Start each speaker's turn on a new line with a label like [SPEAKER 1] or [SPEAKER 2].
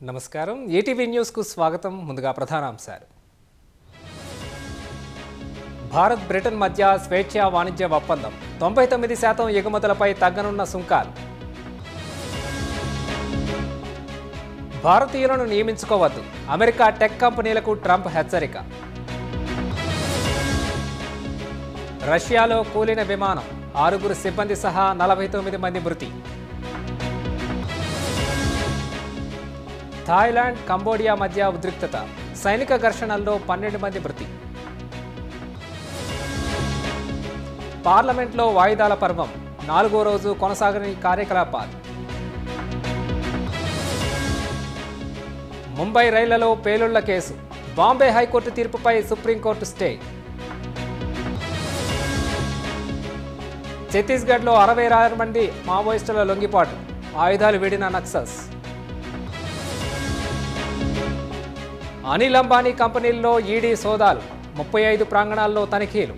[SPEAKER 1] నమస్కారం. ఏటీవీ న్యూస్కు స్వాగతం. ముందుగా ప్రధానాంశాలు. భారత్ బ్రిటన్ మధ్య స్వేచ్ఛా వాణిజ్య ఒప్పందం 99% ఎగుమతులపై తగ్గనున్న సుంకాలు. భారతీయులను నియమించుకోవద్దు, అమెరికా టెక్ కంపెనీలకు ట్రంప్ హెచ్చరిక. రష్యాలో కూలిన విమానం, 6 సిబ్బంది సహా 49 మంది మృతి. థాయిలాండ్, కంబోడియా మధ్య ఉద్రిక్తత, సైనిక ఘర్షణల్లో 12 మంది మృతి. పార్లమెంట్లో వాయిదాల పర్వం, 4వ రోజు కొనసాగని కార్యకలాపాలు. ముంబై రైళ్లలో పేలుళ్ల కేసు, బాంబే హైకోర్టు తీర్పుపై సుప్రీంకోర్టు స్టే. ఛత్తీస్గఢ్లో 66 మంది మావోయిస్టుల లొంగిపాటు, ఆయుధాలు వీడిన నక్సల్స్. అనిల్ అంబానీ కంపెనీల్లో ఈడీ సోదాలు, 35 ప్రాంగణాల్లో తనిఖీలు.